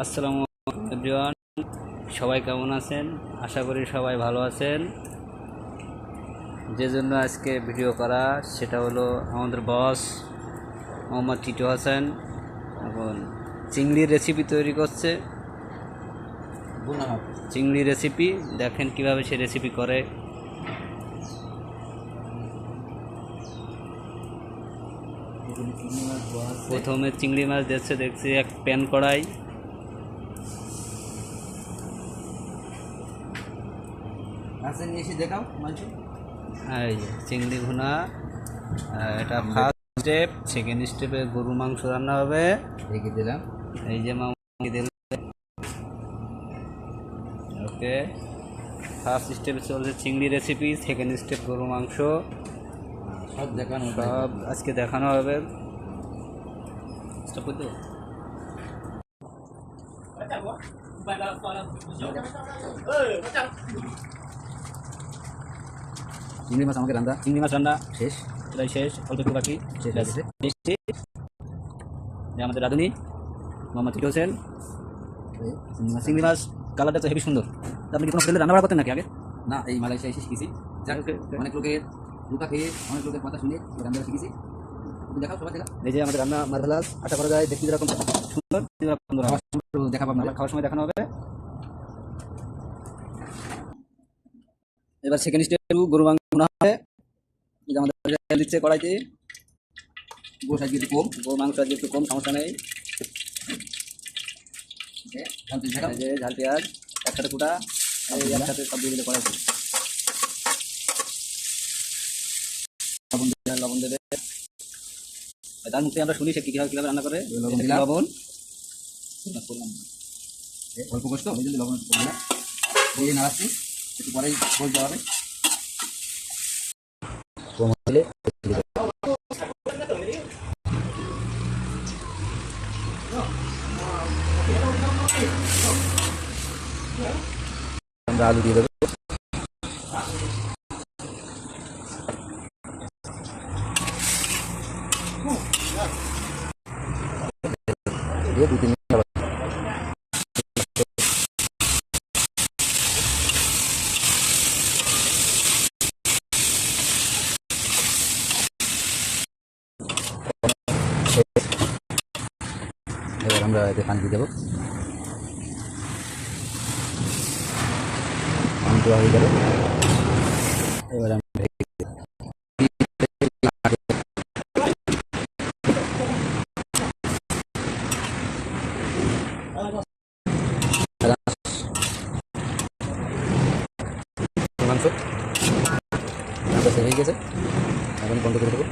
আসসালামু আলাইকুম এভরিওয়ান, সবাই কেমন আছেন? আশা করি সবাই ভালো আছেন। যে জন্য আজকে ভিডিও করা সেটা হলো আমাদের বস মোহাম্মদ টিটু হাসান এখন চিংড়ির রেসিপি তৈরি করছে। চিংড়ি রেসিপি দেখেন কিভাবে সে রেসিপি করে। প্রথমে চিংড়ি মাছ দিচ্ছে, দেখছি এক প্যান কড়াই, এই যে চিংড়ি ভুনা। এটা ফার্স্ট স্টেপ। সেকেন্ড স্টেপে গরু মাংস রান্না হবে, রেখে দিলাম। এই যে মাংস দিলাম। ওকে, ফার্স্ট স্টেপে চলছে চিংড়ি রেসিপি, সেকেন্ড স্টেপ গরু মাংস। সব আজকে দেখানো হবে। চিংড়ি মাছ আমাকে রান্না, চিংড়ি মাছ রান্না শেষ, এটাই শেষ, অল্প একটু বাকি, শেষ আছে। আমাদের রাঁধুনি মোহাম্মদ টিটু হোসেন। চিংড়ি মাছ কালারটা তো হেবি সুন্দর। আপনি কি কোনো হোটেলে রান্না বাড়া করতেন নাকি আগে? না, এই মালয়েশিয়া এসে শিখেছি। অনেক লোকের লুকা খেয়ে, অনেক লোকের কথা শুনে রান্না শিখেছি। দেখাও, সবাই দেখা। এই যে আমাদের রান্না মার্ভেলাস, আশা করা যায় দেখতে যেরকম সুন্দর দেখাবো আপনারা, খাওয়ার সময় দেখানো হবে। এবার সেকেন্ড স্টেপ গরু মাংস হবে। আমাদের তেল দিচ্ছে কড়াইতে, গোশ আজকে একটু কম, গরু মাংস আজকে একটু কম, সমস্যা নেই। যে ঝাল পেঁয়াজ একসাথে কুটা, একসাথে সব দিয়ে দিলে কড়াইতে লবণ দেবে। তার মুখে আমরা শুনি সে কীভাবে রান্না করে। লবণ অল্প কষ্ট, ওই জন্য লবণ দিয়ে নাড়াচ্ছি, একটু পরেই বলতে হবে। আমরা আলু দিয়ে দেবো। দিয়ে 2-3 মিনিট এবার আমরা এতে পানি দিয়ে দেবো। পানি দেওয়া হয়ে গেল, এবার আমরা মাংস হয়ে গেছে, এখন বন্ধ করে দেবো।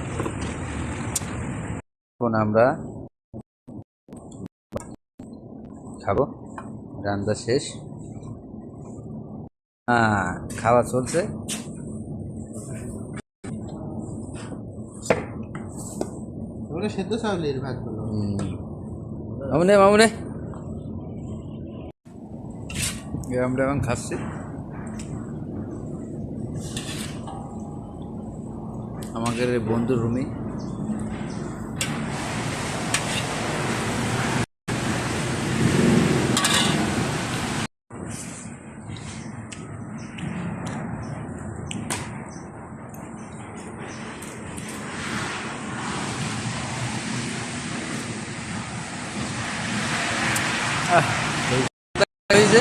এখন আমরা খাবো, রান্না শেষ। খাওয়া চলছে। সেদ্ধ চাউলের ভাত মামুনে মামুনে আমরা এখন খাচ্ছি। আমাদের বন্ধুর রুমে হয়েছে।